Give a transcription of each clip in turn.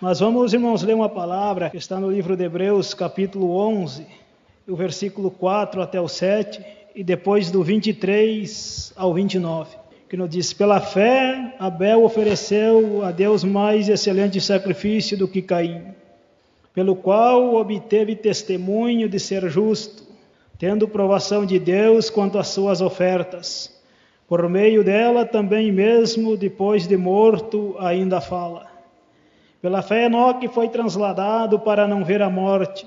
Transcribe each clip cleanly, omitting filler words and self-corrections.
Mas vamos, irmãos, ler uma palavra que está no livro de Hebreus, capítulo 11, o versículo 4 até o 7, e depois do 23 ao 29, que nos diz: pela fé, Abel ofereceu a Deus mais excelente sacrifício do que Caim, pelo qual obteve testemunho de ser justo, tendo provação de Deus quanto às suas ofertas. Por meio dela também mesmo, depois de morto, ainda fala. Pela fé, Enoque foi transladado para não ver a morte.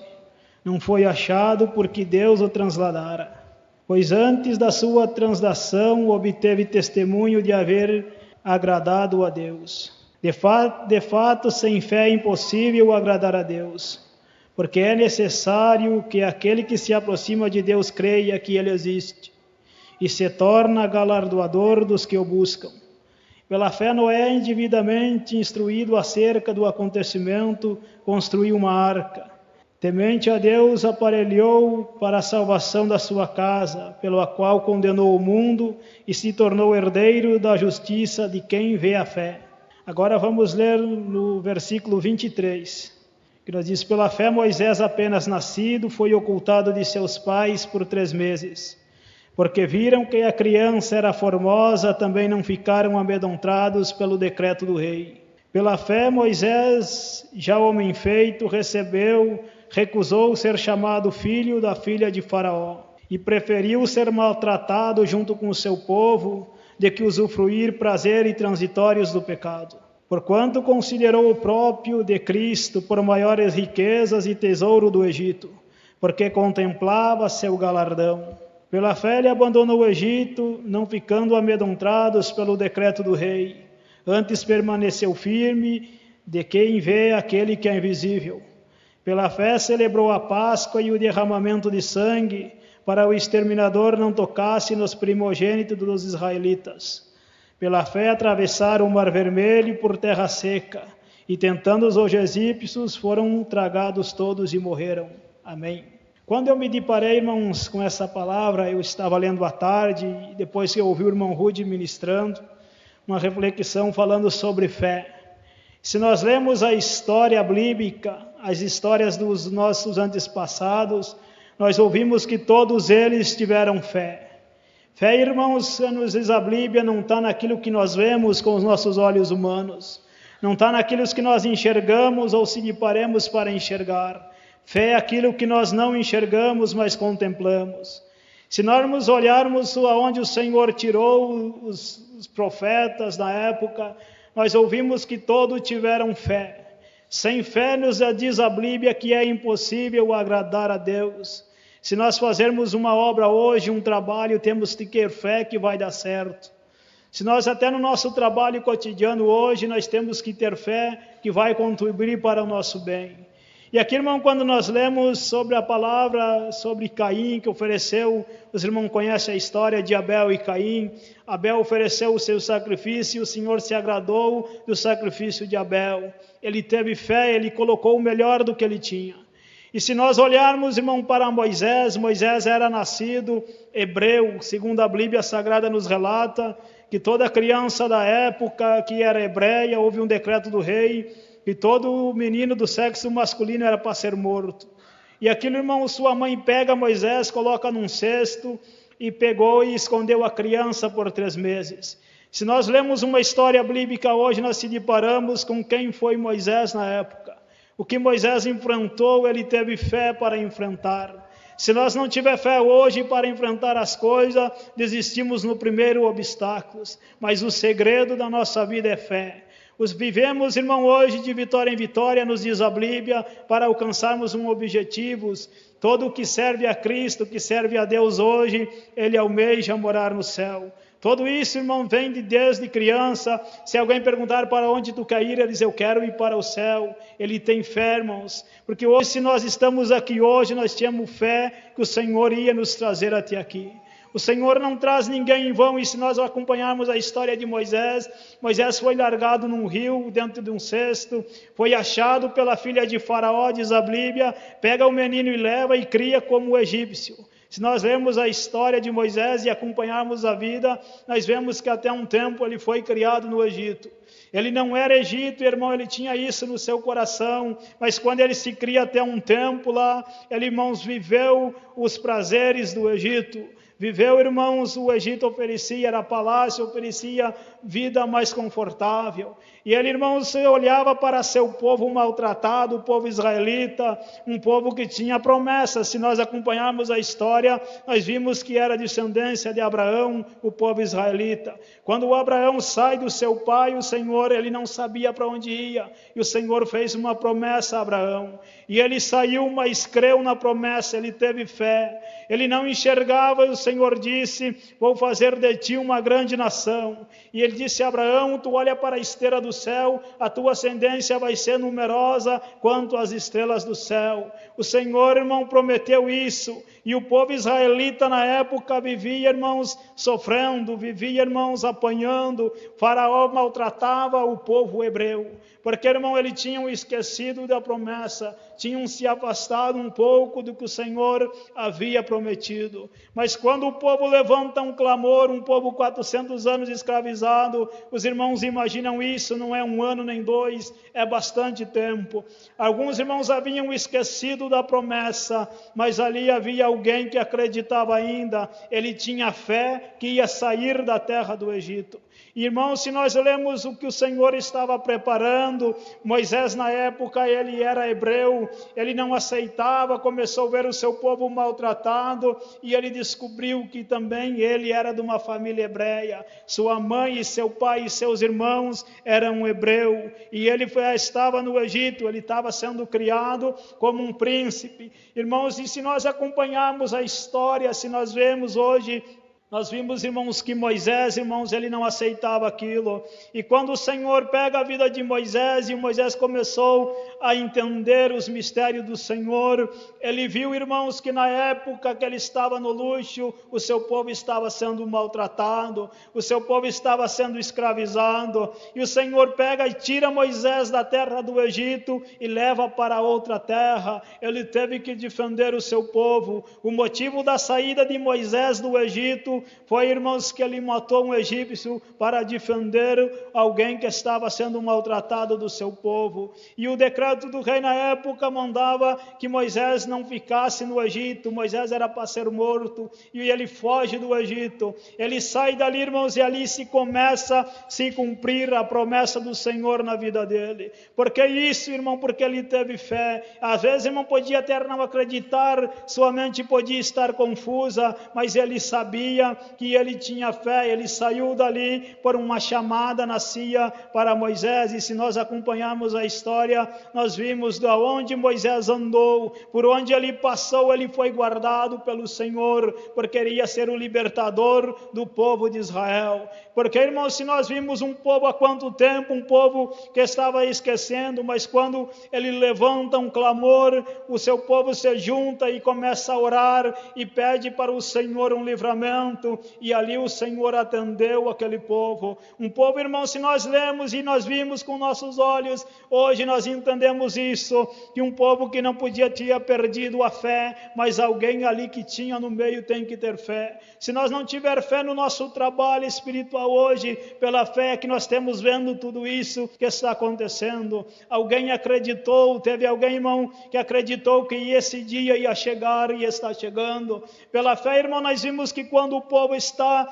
Não foi achado porque Deus o transladara. Pois antes da sua translação obteve testemunho de haver agradado a Deus. De fato, sem fé é impossível agradar a Deus, porque é necessário que aquele que se aproxima de Deus creia que Ele existe e se torna galardoador dos que o buscam. Pela fé, Noé, indevidamente instruído acerca do acontecimento, construiu uma arca. Temente a Deus, aparelhou para a salvação da sua casa, pela qual condenou o mundo e se tornou herdeiro da justiça de quem vê a fé. Agora vamos ler no versículo 23, que nos diz: pela fé, Moisés, apenas nascido, foi ocultado de seus pais por 3 meses. Porque viram que a criança era formosa, também não ficaram amedrontados pelo decreto do rei. Pela fé, Moisés, já homem feito, recusou ser chamado filho da filha de Faraó, e preferiu ser maltratado junto com o seu povo, de que usufruir prazer e transitórios do pecado. Porquanto considerou o próprio de Cristo por maiores riquezas e tesouro do Egito, porque contemplava seu galardão. Pela fé ele abandonou o Egito, não ficando amedrontados pelo decreto do rei. Antes permaneceu firme, de quem vê aquele que é invisível. Pela fé celebrou a Páscoa e o derramamento de sangue, para o exterminador não tocasse nos primogênitos dos israelitas. Pela fé atravessaram o Mar Vermelho por terra seca, e tentando os egípcios foram tragados todos e morreram. Amém. Quando eu me deparei, irmãos, com essa palavra, eu estava lendo à tarde, e depois que eu ouvi o irmão Rude ministrando, uma reflexão falando sobre fé. Se nós lemos a história bíblica, as histórias dos nossos antepassados, nós ouvimos que todos eles tiveram fé. Fé, irmãos, nos diz a Bíblia, não está naquilo que nós vemos com os nossos olhos humanos, não está naquilo que nós enxergamos ou se deparemos para enxergar. Fé é aquilo que nós não enxergamos, mas contemplamos. Se nós olharmos aonde o Senhor tirou os profetas na época, nós ouvimos que todos tiveram fé. Sem fé, nos diz a Bíblia que é impossível agradar a Deus. Se nós fazermos uma obra hoje, um trabalho, temos que ter fé que vai dar certo. Se nós até no nosso trabalho cotidiano hoje, nós temos que ter fé que vai contribuir para o nosso bem. E aqui, irmão, quando nós lemos sobre a palavra, sobre Caim, que ofereceu, os irmãos conhecem a história de Abel e Caim. Abel ofereceu o seu sacrifício, o Senhor se agradou do sacrifício de Abel. Ele teve fé, ele colocou o melhor do que ele tinha. E se nós olharmos, irmão, para Moisés, Moisés era nascido hebreu, segundo a Bíblia Sagrada nos relata, que toda criança da época que era hebreia, houve um decreto do rei, e todo menino do sexo masculino era para ser morto. E aquilo, irmão, sua mãe pega Moisés, coloca num cesto, e pegou e escondeu a criança por 3 meses. Se nós lemos uma história bíblica hoje, nós se deparamos com quem foi Moisés na época. O que Moisés enfrentou, ele teve fé para enfrentar. Se nós não tiver fé hoje para enfrentar as coisas, desistimos no primeiro obstáculo. Mas o segredo da nossa vida é fé. Vivemos, irmão, hoje de vitória em vitória, nos diz a Bíblia, para alcançarmos um objetivo. Todo o que serve a Cristo, que serve a Deus hoje, ele almeja morar no céu. Tudo isso, irmão, vem de desde criança. Se alguém perguntar para onde tu quer ir, ele diz: eu quero ir para o céu. Ele tem fé, irmãos. Porque hoje, se nós estamos aqui hoje, nós tínhamos fé que o Senhor ia nos trazer até aqui. O Senhor não traz ninguém em vão, e se nós acompanharmos a história de Moisés, Moisés foi largado num rio, dentro de um cesto, foi achado pela filha de Faraó, diz a Bíblia, pega o menino e leva e cria como o egípcio. Se nós lermos a história de Moisés e acompanharmos a vida, nós vemos que até um tempo ele foi criado no Egito. Ele não era Egito, irmão, ele tinha isso no seu coração, mas quando ele se cria até um tempo lá, ele, irmãos, viveu os prazeres do Egito. Viveu, irmãos, o Egito oferecia, era palácio, oferecia vida mais confortável. E ele, irmãos, olhava para seu povo maltratado, o povo israelita, um povo que tinha promessas. Se nós acompanharmos a história, nós vimos que era descendência de Abraão, o povo israelita. Quando o Abraão sai do seu pai, o Senhor, ele não sabia para onde ia. E o Senhor fez uma promessa a Abraão. E ele saiu, mas creu na promessa, ele teve fé. Ele não enxergava, e o Senhor disse, vou fazer de ti uma grande nação. E ele disse a Abraão, tu olha para a esteira do céu, a tua ascendência vai ser numerosa quanto as estrelas do céu. O Senhor, irmão, prometeu isso. E o povo israelita na época vivia, irmãos, sofrendo, vivia, irmãos, apanhando. Faraó maltratava o povo hebreu. Porque, irmão, eles tinham esquecido da promessa, tinham se afastado um pouco do que o Senhor havia prometido. Mas quando o povo levanta um clamor, um povo 400 anos escravizado, os irmãos imaginam isso, não é 1 ano nem 2, é bastante tempo. Alguns irmãos haviam esquecido da promessa, mas ali havia alguém que acreditava ainda, ele tinha fé que ia sair da terra do Egito. Irmãos, se nós lemos o que o Senhor estava preparando, Moisés na época ele era hebreu, ele não aceitava, começou a ver o seu povo maltratado e ele descobriu que também ele era de uma família hebreia. Sua mãe e seu pai e seus irmãos eram hebreus e ele estava no Egito, ele estava sendo criado como um príncipe. Irmãos, e se nós acompanharmos a história, se nós vemos hoje, nós vimos, irmãos, que Moisés, irmãos, ele não aceitava aquilo. E quando o Senhor pega a vida de Moisés, e Moisés começou a entender os mistérios do Senhor, ele viu, irmãos, que na época que ele estava no luxo, o seu povo estava sendo maltratado, o seu povo estava sendo escravizado. E o Senhor pega e tira Moisés da terra do Egito e leva para outra terra. Ele teve que defender o seu povo. O motivo da saída de Moisés do Egito foi, irmãos, que ele matou um egípcio para defender alguém que estava sendo maltratado do seu povo. E o decreto do rei na época mandava que Moisés não ficasse no Egito. Moisés era para ser morto e ele foge do Egito. Ele sai dali, irmãos, e ali se começa a se cumprir a promessa do Senhor na vida dele. Porque isso, irmão, porque ele teve fé. Às vezes, irmão, podia até não acreditar, sua mente podia estar confusa, mas ele sabia que ele tinha fé, ele saiu dali por uma chamada nascia para Moisés. E se nós acompanharmos a história, nós vimos de onde Moisés andou, por onde ele passou, ele foi guardado pelo Senhor, porque iria ser o libertador do povo de Israel. Porque, irmãos, se nós vimos um povo há quanto tempo, um povo que estava esquecendo, mas quando ele levanta um clamor, o seu povo se junta e começa a orar e pede para o Senhor um livramento. E ali o Senhor atendeu aquele povo. Um povo, irmão, se nós lemos e nós vimos com nossos olhos, hoje nós entendemos isso, que um povo que não podia ter perdido a fé, mas alguém ali que tinha no meio tem que ter fé. Se nós não tiver fé no nosso trabalho espiritual hoje, pela fé que nós temos vendo tudo isso que está acontecendo, alguém acreditou, teve alguém, irmão, que acreditou que esse dia ia chegar e está chegando. Pela fé, irmão, nós vimos que quando o povo está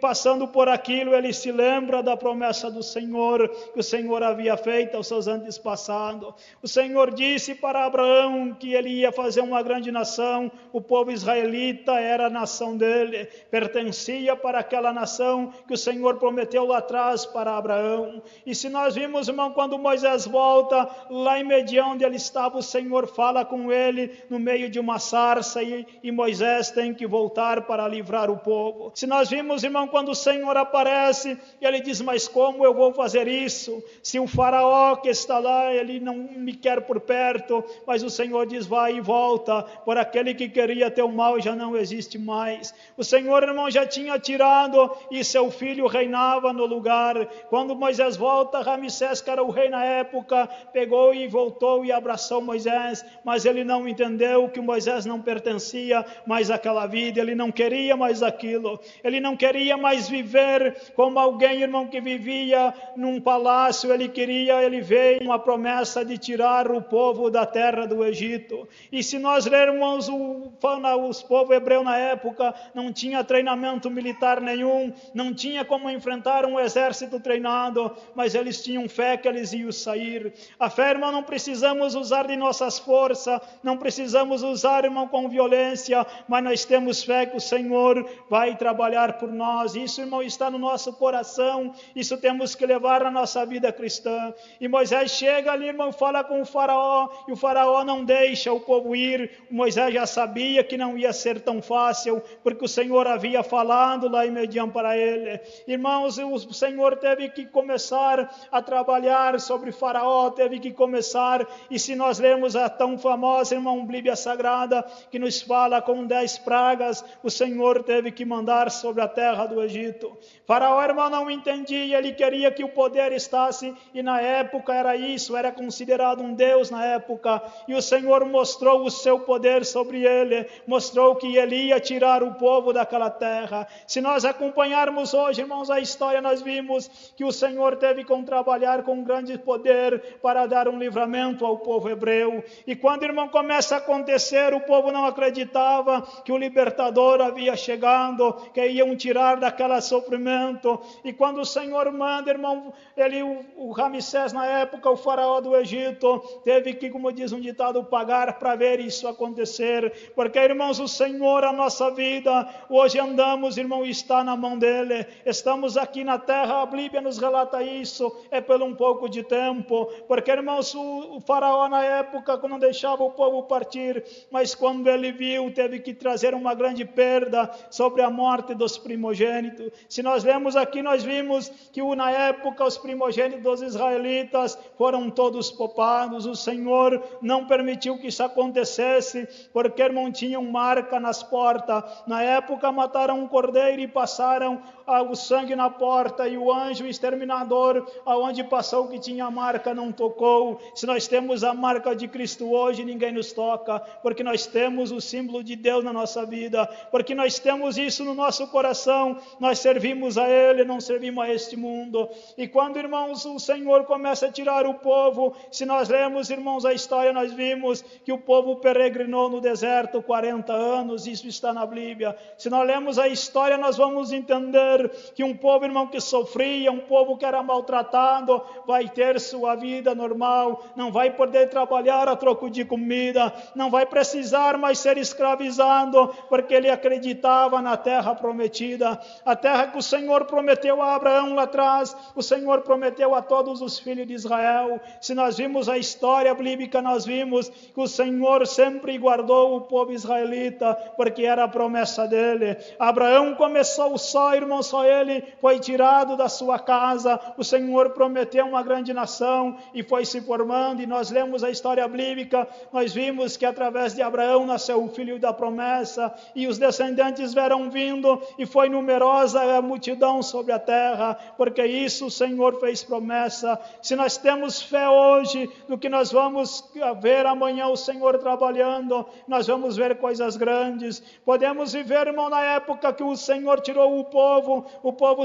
passando por aquilo, ele se lembra da promessa do Senhor, que o Senhor havia feito aos seus antepassados. O Senhor disse para Abraão que ele ia fazer uma grande nação, o povo israelita era a nação dele, pertencia para aquela nação que o Senhor prometeu lá atrás para Abraão. E se nós vimos, irmão, quando Moisés volta, lá em Medião onde ele estava, o Senhor fala com ele no meio de uma sarça e Moisés tem que voltar para livrar o povo. Se nós vimos, irmão, quando o Senhor aparece, ele diz, mas como eu vou fazer isso? Se o faraó que está lá, ele não me quer por perto, mas o Senhor diz, vai e volta, por aquele que queria teu mal já não existe mais. O Senhor, irmão, já tinha tirado e seu filho reinava no lugar. Quando Moisés volta, Ramsés, que era o rei na época, pegou e voltou e abraçou Moisés, mas ele não entendeu que Moisés não pertencia mais àquela vida, ele não queria mais aquilo, ele não queria mais viver como alguém, irmão, que vivia num palácio. Ele veio uma promessa de tirar o povo da terra do Egito. E se nós lermos os povos hebreus na época, não tinha treinamento militar nenhum, não tinha como enfrentar um exército treinado, mas eles tinham fé que eles iam sair. A fé, irmão, não precisamos usar de nossas forças, não precisamos usar, irmão, com violência, mas nós temos fé que o Senhor vai trabalhar por nós. Isso, irmão, está no nosso coração, isso temos que levar na nossa vida cristã. E Moisés chega ali, irmão, fala com o faraó, e o faraó não deixa o povo ir. Moisés já sabia que não ia ser tão fácil, porque o Senhor havia falado lá em Midian para ele. Irmãos, o Senhor teve que começar a trabalhar sobre o faraó, teve que começar, e se nós lermos a tão famosa, irmão, Bíblia Sagrada, que nos fala com 10 pragas, o Senhor teve que mandar sobre a terra do Egito. Faraó, irmão, não entendia, ele queria que o poder estasse, e na época era isso, era considerado um Deus na época, e o Senhor mostrou o seu poder sobre ele, mostrou que ele ia tirar o povo daquela terra. Se nós acompanharmos hoje, irmãos, a história, nós vimos que o Senhor teve que trabalhar com grande poder para dar um livramento ao povo hebreu. E quando, irmão, começa a acontecer, o povo não acreditava que o libertador havia chegado, que iam tirar daquela sofrimento. E quando o Senhor manda, irmão, o Ramsés na época, o faraó do Egito, teve que, como diz um ditado, pagar para ver isso acontecer. Porque, irmãos, o Senhor, a nossa vida, hoje andamos, irmão, está na mão dele. Estamos aqui na terra, a Bíblia nos relata isso, é por um pouco de tempo. Porque, irmãos, o faraó na época não deixava o povo partir, mas quando ele viu, teve que trazer uma grande perda sobre a morte dos primogênitos. Se nós lemos aqui, nós vimos que na época os primogênitos dos israelitas foram todos poupados. O Senhor não permitiu que isso acontecesse, porque, irmão, tinham marca nas portas. Na época mataram um cordeiro e passaram o sangue na porta, e o anjo exterminador, aonde passou que tinha a marca, não tocou. Se nós temos a marca de Cristo hoje, ninguém nos toca, porque nós temos o símbolo de Deus na nossa vida, porque nós temos isso no nosso coração, nós servimos a Ele, não servimos a este mundo. E quando, irmãos, o Senhor começa a tirar o povo, se nós lemos, irmãos, a história, nós vimos que o povo peregrinou no deserto 40 anos, isso está na Bíblia. Se nós lemos a história, nós vamos entender que um povo, irmão, que sofria, um povo que era maltratado, vai ter sua vida normal, não vai poder trabalhar a troco de comida, não vai precisar mais ser escravizado, porque ele acreditava na terra prometida, a terra que o Senhor prometeu a Abraão lá atrás, o Senhor prometeu a todos os filhos de Israel. Se nós vimos a história bíblica, nós vimos que o Senhor sempre guardou o povo israelita, porque era a promessa dele. Abraão começou só, irmão, só ele foi tirado da sua casa, o Senhor prometeu uma grande nação e foi se formando, e nós lemos a história bíblica, nós vimos que através de Abraão nasceu o filho da promessa, e os descendentes vieram vindo, e foi numerosa a multidão sobre a terra, porque isso o Senhor fez promessa. Se nós temos fé hoje no que nós vamos ver amanhã o Senhor trabalhando, nós vamos ver coisas grandes. Podemos viver, irmão, na época que o Senhor tirou o povo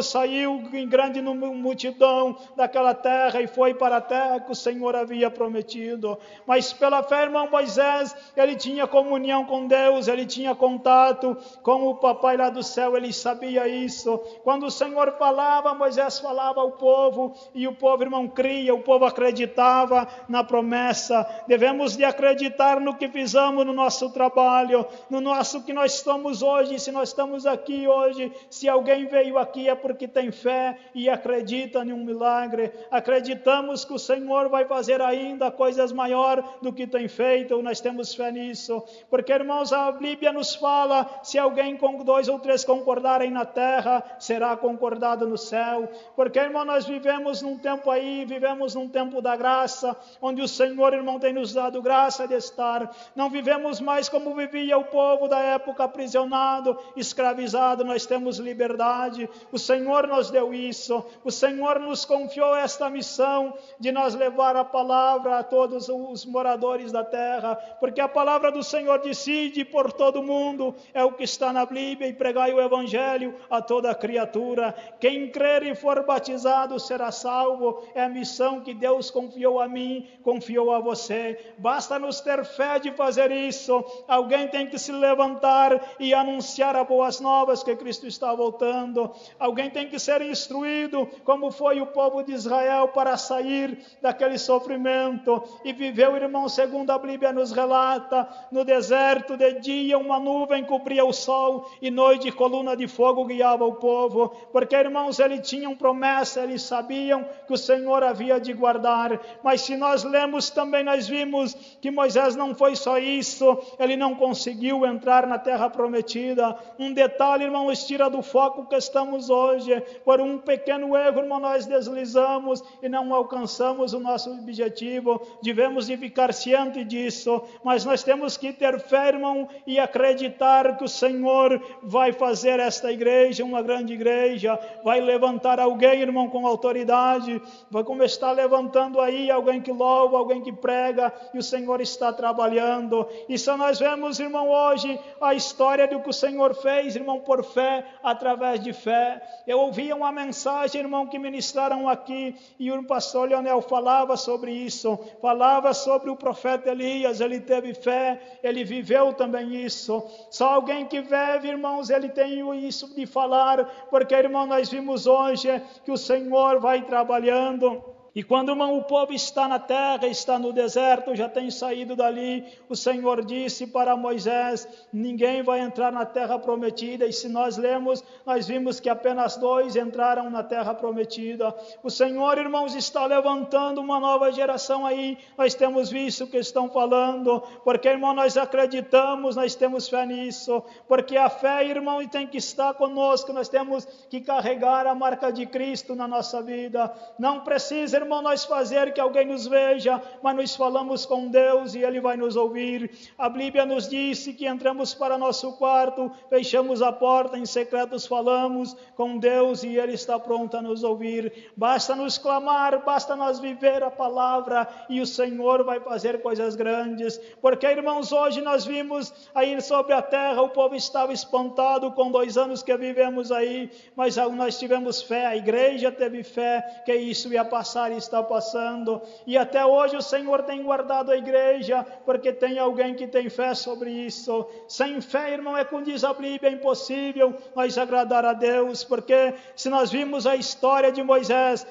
saiu em grande multidão daquela terra e foi para a terra que o Senhor havia prometido. Mas pela fé, irmão, Moisés, ele tinha comunhão com Deus, ele tinha contato com o papai lá do céu, ele sabia isso. Quando o Senhor falava, Moisés falava ao povo, e o povo, irmão, cria, o povo acreditava na promessa. Devemos de acreditar no que fizemos no nosso trabalho, no nosso que nós estamos hoje. Se nós estamos aqui hoje, se alguém vê veio aqui é porque tem fé e acredita em um milagre. Acreditamos que o Senhor vai fazer ainda coisas maiores do que tem feito, nós temos fé nisso. Porque, irmãos, a Bíblia nos fala, se alguém com 2 ou 3 concordarem na terra, será concordado no céu. Porque, irmão, nós vivemos num tempo aí, vivemos num tempo da graça, onde o Senhor, irmão, tem nos dado graça de estar. Não vivemos mais como vivia o povo da época, aprisionado, escravizado, nós temos liberdade. O Senhor nos deu isso, o Senhor nos confiou esta missão de nós levar a palavra a todos os moradores da terra, porque a palavra do Senhor decide por todo mundo, é o que está na Bíblia, e pregai o Evangelho a toda criatura. Quem crer e for batizado será salvo. É a missão que Deus confiou a mim, confiou a você. Basta nos ter fé de fazer isso. Alguém tem que se levantar e anunciar as boas novas que Cristo está voltando. Alguém tem que ser instruído, como foi o povo de Israel, para sair daquele sofrimento. E viveu, irmão, segundo a Bíblia nos relata, no deserto de dia uma nuvem cobria o sol e noite coluna de fogo guiava o povo. Porque, irmãos, eles tinham promessa, eles sabiam que o Senhor havia de guardar. Mas se nós lemos também, nós vimos que Moisés não foi só isso, ele não conseguiu entrar na terra prometida. Um detalhe, irmão, tira do foco que estamos hoje. Por um pequeno erro, irmão, nós deslizamos e não alcançamos o nosso objetivo. Devemos de ficar ciente disso, mas nós temos que ter fé, irmão, e acreditar que o Senhor vai fazer esta igreja uma grande igreja, vai levantar alguém, irmão, com autoridade, vai como está levantando aí alguém que louva, alguém que prega, e o Senhor está trabalhando. E só nós vemos, irmão, hoje a história do que o Senhor fez, irmão, por fé, através de fé. Eu ouvi uma mensagem, irmão, que ministraram aqui, e o pastor Leonel falava sobre isso, falava sobre o profeta Elias. Ele teve fé, ele viveu também isso. Só alguém que vive, irmãos, ele tem isso de falar, porque, irmão, nós vimos hoje que o Senhor vai trabalhando. E quando, irmão, o povo está na terra, está no deserto, já tem saído dali, o Senhor disse para Moisés, ninguém vai entrar na terra prometida. E se nós lemos, nós vimos que apenas 2 entraram na terra prometida. O Senhor, irmãos, está levantando uma nova geração aí. Nós temos visto o que estão falando, porque, irmão, nós acreditamos, nós temos fé nisso, porque a fé, irmão, tem que estar conosco. Nós temos que carregar a marca de Cristo na nossa vida. Não precisa, irmão, nós fazer que alguém nos veja, mas nós falamos com Deus e Ele vai nos ouvir. A Bíblia nos disse que entramos para nosso quarto, fechamos a porta, em secretos falamos com Deus e Ele está pronto a nos ouvir. Basta nos clamar, basta nós viver a palavra e o Senhor vai fazer coisas grandes. Porque, irmãos, hoje nós vimos aí sobre a terra, o povo estava espantado com 2 anos que vivemos aí, mas nós tivemos fé, a igreja teve fé que isso ia passar e está passando, e até hoje o Senhor tem guardado a igreja, porque tem alguém que tem fé sobre isso. Sem fé, irmão, como diz a Bíblia, é impossível nós agradar a Deus, porque se nós vimos a história de Moisés,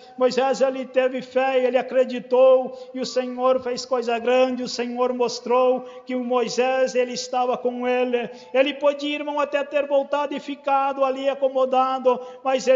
ele teve fé, ele acreditou, e o Senhor fez coisa grande. O Senhor mostrou que o Moisés, ele estava com ele podia, irmão, até ter voltado e ficado ali acomodado, mas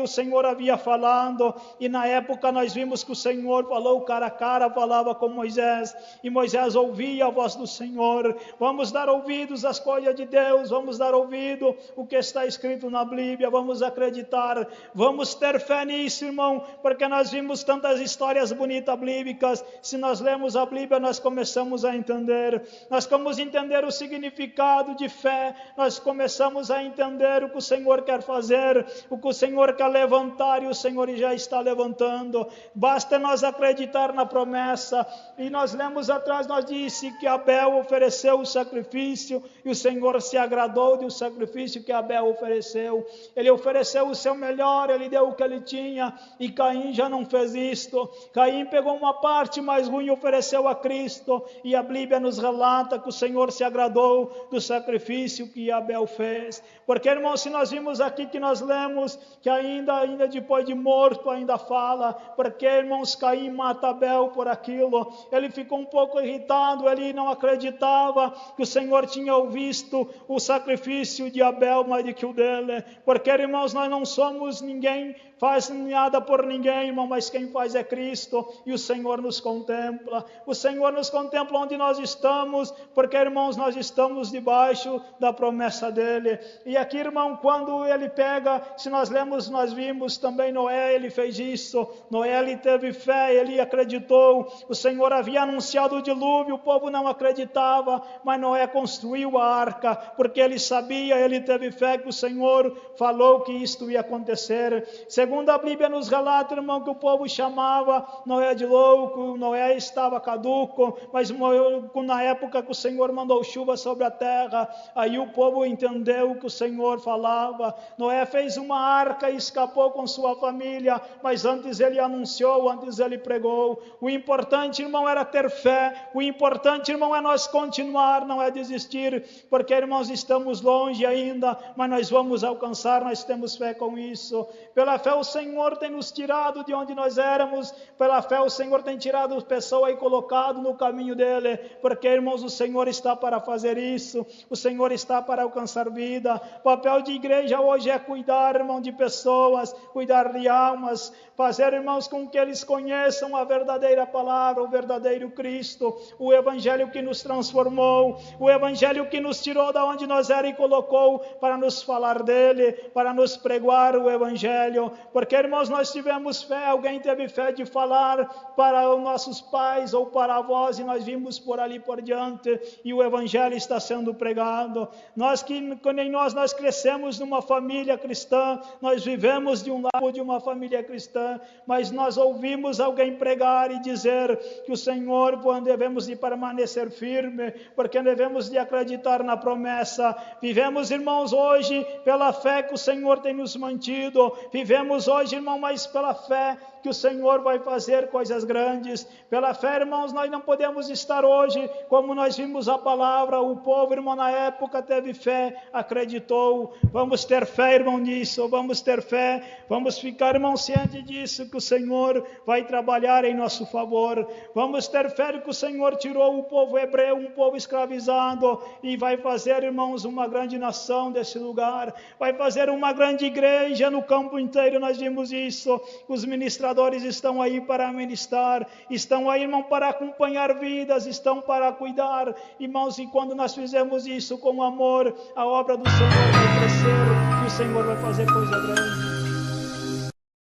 o Senhor havia falado, e na época nós vimos que o Senhor falou cara a cara, falava com Moisés, e Moisés ouvia a voz do Senhor. Vamos dar ouvidos às coisas de Deus, vamos dar ouvido o que está escrito na Bíblia, vamos acreditar, vamos ter fé nisso, irmão, porque nós vimos tantas histórias bonitas bíblicas. Se nós lemos a Bíblia, nós começamos a entender, nós vamos entender o significado de fé, nós começamos a entender o que o Senhor quer fazer, o que o Senhor quer levantar, e o Senhor já está levantando. Basta nós acreditar na promessa. E nós lemos atrás, nós disse que Abel ofereceu o sacrifício, e o Senhor se agradou do sacrifício que Abel ofereceu. Ele ofereceu o seu melhor, ele deu o que ele tinha, e Caim já não fez isto. Caim pegou uma parte mais ruim e ofereceu a Cristo, e a Bíblia nos relata que o Senhor se agradou do sacrifício que Abel fez. Porque, irmão, se nós vimos aqui que nós lemos que ainda depois de morto ainda fala, porque porque, irmãos, Caim mata Abel por aquilo. Ele ficou um pouco irritado, ele não acreditava que o Senhor tinha visto o sacrifício de Abel mais do que o dele, porque, irmãos, nós não somos ninguém, faz nada por ninguém, irmão, mas quem faz é Cristo, e o Senhor nos contempla. O Senhor nos contempla onde nós estamos, porque, irmãos, nós estamos debaixo da promessa dele. E aqui, irmão, quando ele pega, se nós lemos, nós vimos também Noé, ele fez isso. Noé, ele teve fé, ele acreditou. O Senhor havia anunciado o dilúvio, o povo não acreditava, mas Noé construiu a arca, porque ele sabia, ele teve fé que o Senhor falou que isto ia acontecer. Segundo a Bíblia nos relata, irmão, que o povo chamava Noé de louco, Noé estava caduco, mas na época que o Senhor mandou chuva sobre a terra, aí o povo entendeu o que o Senhor falava. Noé fez uma arca e escapou com sua família, mas antes ele anunciou, antes ele pregou. O importante, irmão, era ter fé. O importante, irmão, é nós continuar, não é desistir, porque, irmãos, estamos longe ainda, mas nós vamos alcançar, nós temos fé com isso. Pela fé o Senhor tem nos tirado de onde nós éramos, pela fé o Senhor tem tirado pessoa e colocado no caminho dele, porque, irmãos, o Senhor está para fazer isso, o Senhor está para alcançar vida. O papel de igreja hoje é cuidar, irmão, de pessoas, cuidar de almas, fazer, irmãos, com que eles conheçam a verdadeira palavra, o verdadeiro Cristo, o Evangelho que nos transformou, o Evangelho que nos tirou da onde nós éramos e colocou para nos falar dele, para nos pregoar o Evangelho, porque, irmãos, nós tivemos fé, alguém teve fé de falar para os nossos pais ou para avós, e nós vimos por ali por diante, e o Evangelho está sendo pregado. Nós que nem nós crescemos numa família cristã, nós vivemos de um lado de uma família cristã, mas nós ouvimos alguém pregar e dizer que o Senhor, devemos de permanecer firme, porque devemos de acreditar na promessa. Vivemos, irmãos, hoje pela fé que o Senhor tem nos mantido, vivemos hoje, irmão, mas pela fé que o Senhor vai fazer coisas grandes. Pela fé, irmãos, nós não podemos estar hoje como nós vimos a palavra. O povo, irmão, na época teve fé, acreditou. Vamos ter fé, irmão, nisso, vamos ter fé, vamos ficar, irmão, ciente disso, que o Senhor vai trabalhar em nosso favor. Vamos ter fé que o Senhor tirou o povo hebreu, um povo escravizado, e vai fazer, irmãos, uma grande nação desse lugar, vai fazer uma grande igreja no campo inteiro. Nós vimos isso, os ministradores estão aí para ministrar, estão aí, irmão, para acompanhar vidas, estão para cuidar, irmãos, e quando nós fizermos isso com amor, a obra do Senhor vai crescer, e o Senhor vai fazer coisa grande.